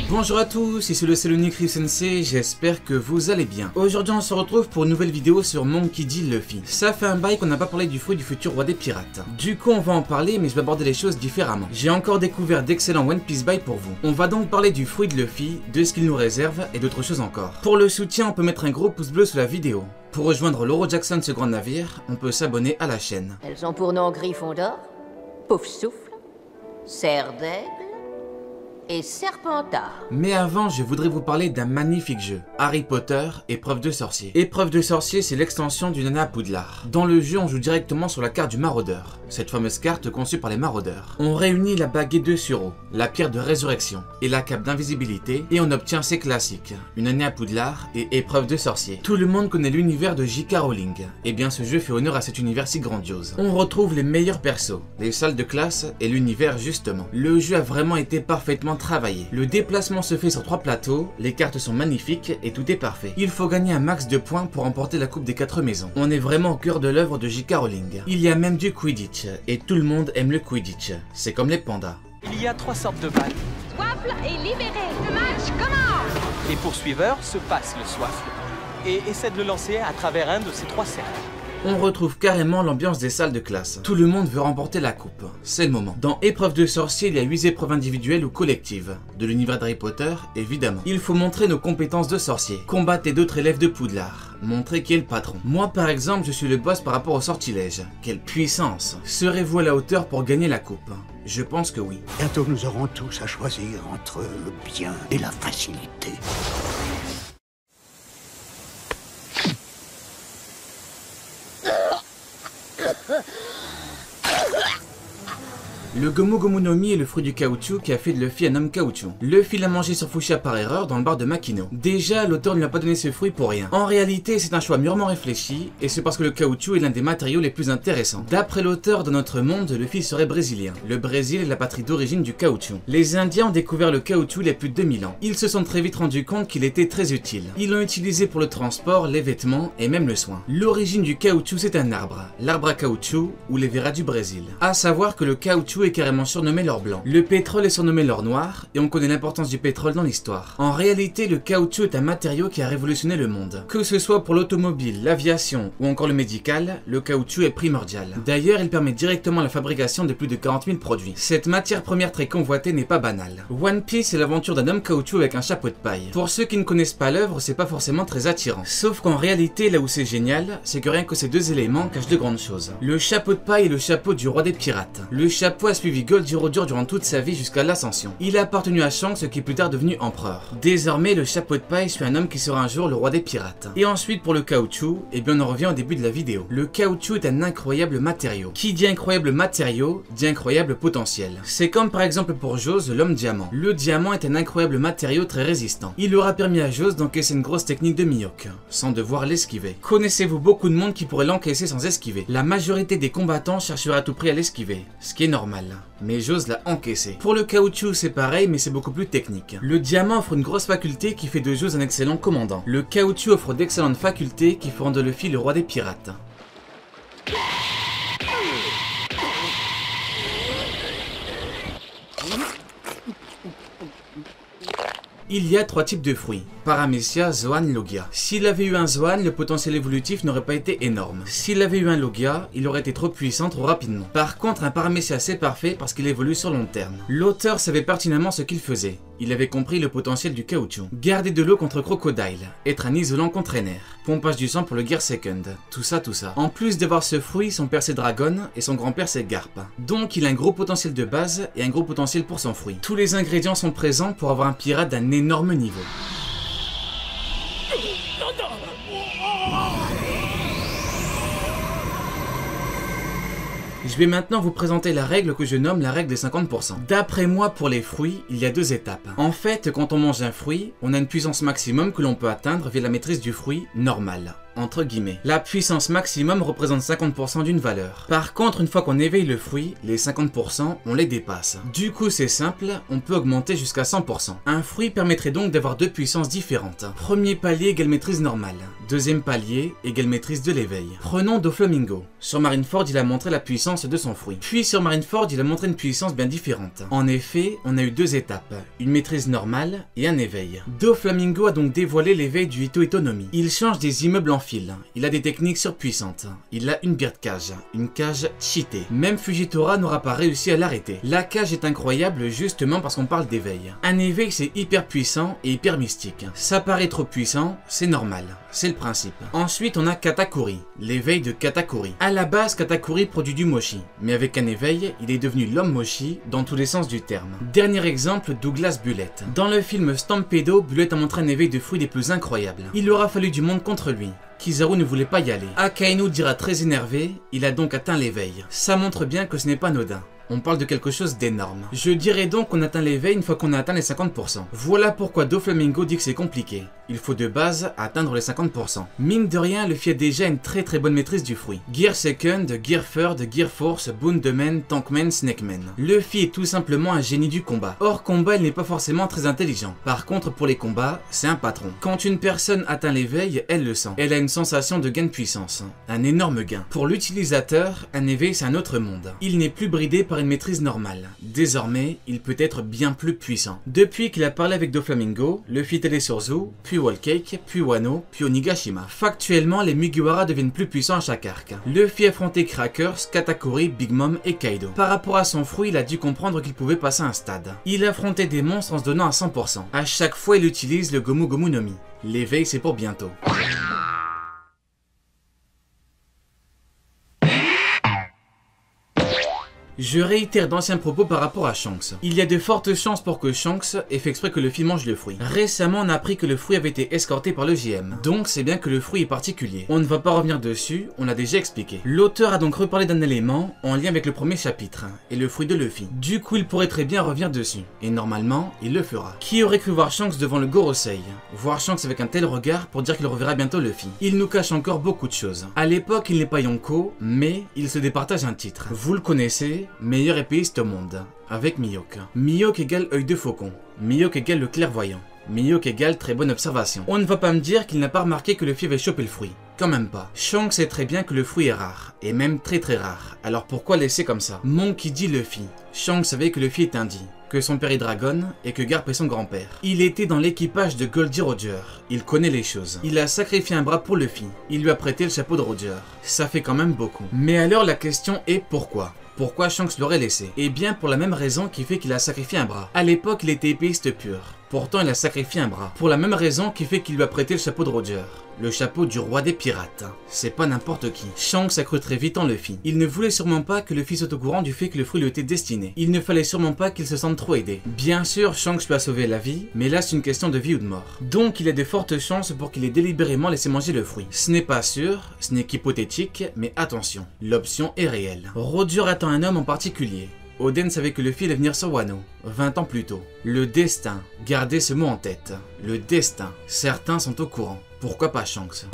Bonjour à tous, ici le Salonique Ryu Sensei, j'espère que vous allez bien. Aujourd'hui on se retrouve pour une nouvelle vidéo sur Monkey D. Luffy. Ça fait un bail qu'on n'a pas parlé du fruit du futur roi des pirates. Du coup on va en parler mais je vais aborder les choses différemment. J'ai encore découvert d'excellents One Piece Buy pour vous. On va donc parler du fruit de Luffy, de ce qu'il nous réserve et d'autres choses encore. Pour le soutien on peut mettre un gros pouce bleu sous la vidéo. Pour rejoindre l'Oro Jackson ce grand navire, on peut s'abonner à la chaîne. Elles ont pour nom Gryffondor, Poufsouffle, Cerf d'Aigle et Serpentard. Mais avant, je voudrais vous parler d'un magnifique jeu, Harry Potter, Épreuve de sorcier. Épreuve de sorcier, c'est l'extension du Nana à Poudlard. Dans le jeu, on joue directement sur la carte du maraudeur, cette fameuse carte conçue par les maraudeurs. On réunit la baguette de Suro, la pierre de résurrection et la cape d'invisibilité et on obtient ces classiques, une année à Poudlard et Épreuve de sorcier. Tout le monde connaît l'univers de J.K. Rowling, et bien ce jeu fait honneur à cet univers si grandiose. On retrouve les meilleurs persos, les salles de classe et l'univers justement. Le jeu a vraiment été parfaitement travaillé. Le déplacement se fait sur 3 plateaux, les cartes sont magnifiques et tout est parfait. Il faut gagner un max de points pour remporter la coupe des 4 maisons. On est vraiment au cœur de l'œuvre de J.K. Rowling. Il y a même du Quidditch, et tout le monde aime le Quidditch. C'est comme les pandas. Il y a 3 sortes de balles. Soifle est libéré. Le match commence. Les poursuiveurs se passent le soifle et essaient de le lancer à travers un de ces 3 cercles. On retrouve carrément l'ambiance des salles de classe. Tout le monde veut remporter la coupe. C'est le moment. Dans Épreuve de sorcier, il y a 8 épreuves individuelles ou collectives. De l'univers d'Harry Potter, évidemment. Il faut montrer nos compétences de sorcier. Combattre d'autres élèves de Poudlard. Montrer qui est le patron. Moi par exemple, je suis le boss par rapport au sortilège. Quelle puissance! Serez-vous à la hauteur pour gagner la coupe? Je pense que oui. Bientôt nous aurons tous à choisir entre le bien et la facilité. Le Gomu Gomu no Mi est le fruit du caoutchouc qui a fait de Luffy un homme caoutchouc. Luffy l'a mangé sur Fuchsia par erreur dans le bar de Makino. Déjà, l'auteur ne lui a pas donné ce fruit pour rien. En réalité, c'est un choix mûrement réfléchi, et c'est parce que le caoutchouc est l'un des matériaux les plus intéressants. D'après l'auteur, dans notre monde, Luffy serait brésilien. Le Brésil est la patrie d'origine du caoutchouc. Les Indiens ont découvert le caoutchouc il y a plus de 2000 ans. Ils se sont très vite rendus compte qu'il était très utile. Ils l'ont utilisé pour le transport, les vêtements et même le soin. L'origine du caoutchouc, c'est un arbre, l'arbre à caoutchouc ou les verras du Brésil. À savoir que le caoutchouc est carrément surnommé l'or blanc. Le pétrole est surnommé l'or noir, et on connaît l'importance du pétrole dans l'histoire. En réalité, le caoutchouc est un matériau qui a révolutionné le monde. Que ce soit pour l'automobile, l'aviation ou encore le médical, le caoutchouc est primordial. D'ailleurs, il permet directement la fabrication de plus de 40 000 produits. Cette matière première très convoitée n'est pas banale. One Piece est l'aventure d'un homme caoutchouc avec un chapeau de paille. Pour ceux qui ne connaissent pas l'œuvre, c'est pas forcément très attirant. Sauf qu'en réalité, là où c'est génial, c'est que rien que ces deux éléments cachent de grandes choses. Le chapeau de paille est le chapeau du roi des pirates. Le chapeau a suivi Gold Roger durant toute sa vie jusqu'à l'ascension. Il a appartenu à Shanks qui est plus tard devenu empereur. Désormais, le chapeau de paille suit un homme qui sera un jour le roi des pirates. Et ensuite pour le caoutchouc, eh bien on en revient au début de la vidéo. Le caoutchouc est un incroyable matériau. Qui dit incroyable matériau, dit incroyable potentiel. C'est comme par exemple pour Jose, l'homme diamant. Le diamant est un incroyable matériau très résistant. Il aura permis à Jose d'encaisser une grosse technique de Mihawk, sans devoir l'esquiver. Connaissez-vous beaucoup de monde qui pourrait l'encaisser sans esquiver? La majorité des combattants chercheraient à tout prix à l'esquiver, ce qui est normal. Mais Jose l'a encaissé. Pour le caoutchouc c'est pareil mais c'est beaucoup plus technique. Le diamant offre une grosse faculté qui fait de Jose un excellent commandant. Le caoutchouc offre d'excellentes facultés qui feront de Luffy le roi des pirates. Il y a 3 types de fruits, Paramecia, Zoan, Logia. S'il avait eu un Zoan, le potentiel évolutif n'aurait pas été énorme. S'il avait eu un Logia, il aurait été trop puissant trop rapidement. Par contre, un Paramecia c'est parfait parce qu'il évolue sur long terme. L'auteur savait pertinemment ce qu'il faisait. Il avait compris le potentiel du caoutchouc. Garder de l'eau contre Crocodile, être un isolant contre Ener, pompage du sang pour le Gear Second, tout ça. En plus d'avoir ce fruit, son père c'est Dragon et son grand-père c'est Garp. Donc il a un gros potentiel de base et un gros potentiel pour son fruit. Tous les ingrédients sont présents pour avoir un pirate d'un énorme niveau. Je vais maintenant vous présenter la règle que je nomme la règle des 50%. D'après moi, pour les fruits, il y a 2 étapes. En fait, quand on mange un fruit, on a une puissance maximum que l'on peut atteindre via la maîtrise du fruit normale. entre guillemets. La puissance maximum représente 50% d'une valeur. Par contre, une fois qu'on éveille le fruit, les 50%, on les dépasse. Du coup, c'est simple, on peut augmenter jusqu'à 100%. Un fruit permettrait donc d'avoir deux puissances différentes. Premier palier égale maîtrise normale. Deuxième palier égale maîtrise de l'éveil. Prenons Doflamingo. Sur Marineford, il a montré la puissance de son fruit. Puis sur Marineford, il a montré une puissance bien différente. En effet, on a eu deux étapes, une maîtrise normale et un éveil. Doflamingo a donc dévoilé l'éveil du Ito Itonomi. Il change des immeubles en fil, il a des techniques surpuissantes, il a une bird cage, une cage cheatée. Même Fujitora n'aura pas réussi à l'arrêter. La cage est incroyable justement parce qu'on parle d'éveil. Un éveil c'est hyper puissant et hyper mystique. Ça paraît trop puissant, c'est normal, c'est le principe. Ensuite on a Katakuri, l'éveil de Katakuri. À la base Katakuri produit du mochi, mais avec un éveil, il est devenu l'homme mochi dans tous les sens du terme. Dernier exemple, Douglas Bullet. Dans le film Stampedo, Bullet a montré un éveil de fruits des plus incroyables. Il aura fallu du monde contre lui. Kizaru ne voulait pas y aller. Akainu dira très énervé, il a donc atteint l'éveil. Ça montre bien que ce n'est pas anodin. On parle de quelque chose d'énorme. Je dirais donc qu'on atteint l'éveil une fois qu'on a atteint les 50%. Voilà pourquoi Doflamingo dit que c'est compliqué. Il faut de base atteindre les 50%. Mine de rien, Luffy a déjà une très bonne maîtrise du fruit. Gear Second, Gear Third, Gear Force, Boondoman, Tankman, Snakeman. Luffy est tout simplement un génie du combat. Hors combat, il n'est pas forcément très intelligent. Par contre, pour les combats, c'est un patron. Quand une personne atteint l'éveil, elle le sent. Elle a une sensation de gain de puissance. Un énorme gain. Pour l'utilisateur, un éveil c'est un autre monde. Il n'est plus bridé par une maîtrise normale. Désormais, il peut être bien plus puissant. Depuis qu'il a parlé avec Doflamingo, Luffy est allé sur Zou, puis Whole Cake, puis Wano, puis Onigashima. Factuellement, les Mugiwara deviennent plus puissants à chaque arc. Luffy a affronté Crackers, Katakuri, Big Mom et Kaido. Par rapport à son fruit, il a dû comprendre qu'il pouvait passer un stade. Il a affronté des monstres en se donnant à 100%. À chaque fois, il utilise le Gomu Gomu no Mi. L'éveil, c'est pour bientôt. Je réitère d'anciens propos par rapport à Shanks. Il y a de fortes chances pour que Shanks ait fait exprès que Luffy mange le fruit. Récemment, on a appris que le fruit avait été escorté par le JM. Donc, c'est bien que le fruit est particulier. On ne va pas revenir dessus, on l'a déjà expliqué. L'auteur a donc reparlé d'un élément en lien avec le premier chapitre, et le fruit de Luffy. Du coup, il pourrait très bien revenir dessus. Et normalement, il le fera. Qui aurait cru voir Shanks devant le Gorosei? Voir Shanks avec un tel regard pour dire qu'il reverra bientôt Luffy. Il nous cache encore beaucoup de choses. À l'époque, il n'est pas Yonko, mais il se départage un titre. Vous le connaissez, meilleur épéiste au monde, avec Mihawk. Mihawk égale œil de faucon. Mihawk égale le clairvoyant. Mihawk égale très bonne observation. On ne va pas me dire qu'il n'a pas remarqué que Luffy avait chopé le fruit. Quand même pas. Shanks sait très bien que le fruit est rare, et même très rare. Alors pourquoi laisser comme ça? Monkey dit Luffy. Shanks savait que Luffy est indie, que son père est dragon et que Garp est son grand-père. Il était dans l'équipage de Goldie Roger. Il connaît les choses. Il a sacrifié un bras pour Luffy. Il lui a prêté le chapeau de Roger. Ça fait quand même beaucoup. Mais alors la question est pourquoi? Pourquoi Shanks l'aurait laissé? Eh bien pour la même raison qui fait qu'il a sacrifié un bras. À l'époque il était épéiste pur. Pourtant il a sacrifié un bras. Pour la même raison qui fait qu'il lui a prêté le chapeau de Roger. Le chapeau du roi des pirates. C'est pas n'importe qui. Shanks a cru très vite en Luffy. Il ne voulait sûrement pas que Luffy soit au courant du fait que le fruit lui était destiné. Il ne fallait sûrement pas qu'il se sente trop aidé. Bien sûr, Shanks lui a sauvé la vie, mais là c'est une question de vie ou de mort. Donc il a de fortes chances pour qu'il ait délibérément laissé manger le fruit. Ce n'est pas sûr, ce n'est qu'hypothétique, mais attention, l'option est réelle. Roger attend un homme en particulier. Oden savait que Luffy allait venir sur Wano, 20 ans plus tôt. Le destin, gardez ce mot en tête. Le destin, certains sont au courant. Pourquoi pas Shanks?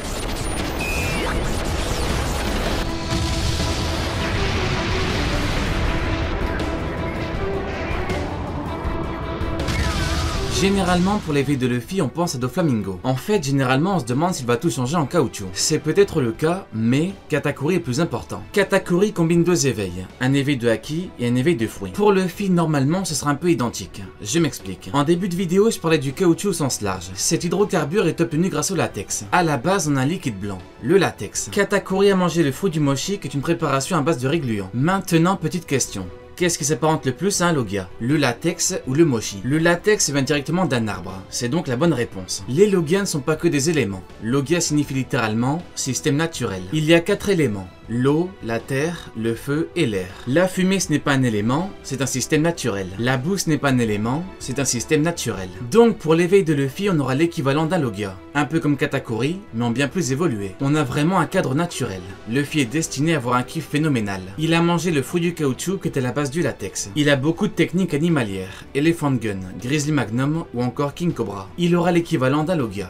Généralement, pour l'éveil de Luffy, on pense à Doflamingo. En fait, généralement, on se demande s'il va tout changer en caoutchouc. C'est peut-être le cas, mais Katakuri est plus important. Katakuri combine deux éveils, un éveil de Haki et un éveil de fruit. Pour Luffy, normalement, ce sera un peu identique. Je m'explique. En début de vidéo, je parlais du caoutchouc au sens large. Cet hydrocarbure est obtenu grâce au latex. À la base, on a un liquide blanc, le latex. Katakuri a mangé le fruit du mochi, qui est une préparation à base de riz gluant. Maintenant, petite question. Qu'est-ce qui s'apparente le plus à un Logia? Le latex ou le mochi? Le latex vient directement d'un arbre, c'est donc la bonne réponse. Les Logias ne sont pas que des éléments. Logia signifie littéralement système naturel. Il y a 4 éléments. L'eau, la terre, le feu et l'air. La fumée ce n'est pas un élément, c'est un système naturel. La boue ce n'est pas un élément, c'est un système naturel. Donc pour l'éveil de Luffy, on aura l'équivalent d'un Logia. Un peu comme Katakuri, mais en bien plus évolué. On a vraiment un cadre naturel. Luffy est destiné à avoir un kiff phénoménal. Il a mangé le fruit du caoutchouc qui est à la base du latex. Il a beaucoup de techniques animalières. Elephant Gun, Grizzly Magnum ou encore King Cobra. Il aura l'équivalent d'un Logia.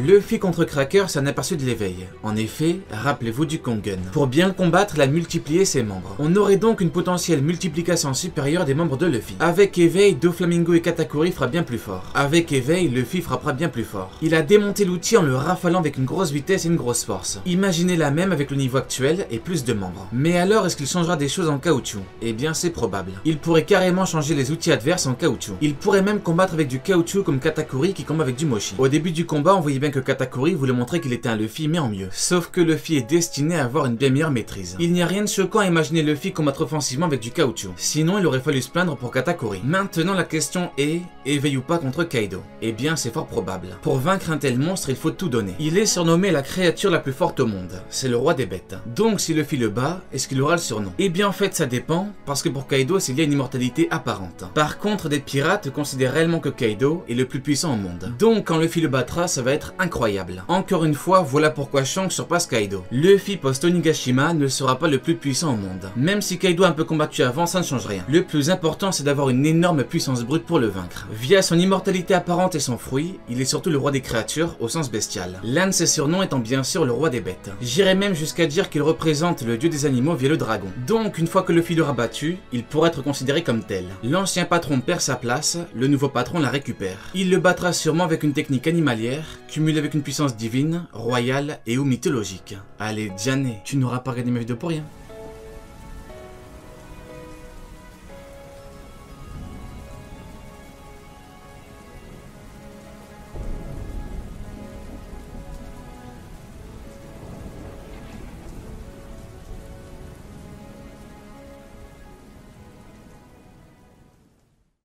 Luffy contre Cracker, c'est un aperçu de l'éveil. En effet, rappelez-vous du Kongen. Pour bien le combattre, il a multiplié ses membres. On aurait donc une potentielle multiplication supérieure des membres de Luffy. Avec éveil, Doflamingo et Katakuri fera bien plus fort. Avec éveil, Luffy frappera bien plus fort. Il a démonté l'outil en le rafalant avec une grosse vitesse et une grosse force. Imaginez la même avec le niveau actuel et plus de membres. Mais alors, est-ce qu'il changera des choses en caoutchouc? Eh bien, c'est probable. Il pourrait carrément changer les outils adverses en caoutchouc. Il pourrait même combattre avec du caoutchouc comme Katakuri qui combat avec du mochi. Au début du combat, on voyait bien que Katakuri voulait montrer qu'il était un Luffy mais en mieux. Sauf que Luffy est destiné à avoir une bien meilleure maîtrise. Il n'y a rien de choquant à imaginer Luffy combattre offensivement avec du caoutchouc. Sinon, il aurait fallu se plaindre pour Katakuri. Maintenant, la question est, éveille ou pas contre Kaido? Eh bien, c'est fort probable. Pour vaincre un tel monstre, il faut tout donner. Il est surnommé la créature la plus forte au monde. C'est le roi des bêtes. Donc, si Luffy le bat, est-ce qu'il aura le surnom? Eh bien, en fait, ça dépend, parce que pour Kaido, il y a une immortalité apparente. Par contre, des pirates considèrent réellement que Kaido est le plus puissant au monde. Donc, quand Luffy le battra, ça va être incroyable. Encore une fois, voilà pourquoi Shanks surpasse Kaido. Luffy post-Onigashima ne sera pas le plus puissant au monde. Même si Kaido a un peu combattu avant, ça ne change rien. Le plus important, c'est d'avoir une énorme puissance brute pour le vaincre. Via son immortalité apparente et son fruit, il est surtout le roi des créatures au sens bestial. L'un de ses surnoms étant bien sûr le roi des bêtes. J'irais même jusqu'à dire qu'il représente le dieu des animaux via le dragon. Donc, une fois que Luffy l'aura battu, il pourrait être considéré comme tel. L'ancien patron perd sa place, le nouveau patron la récupère. Il le battra sûrement avec une technique animalière, cumulée avec une puissance divine, royale et ou mythologique. Allez, Diane, tu n'auras pas regardé mes vidéos pour rien.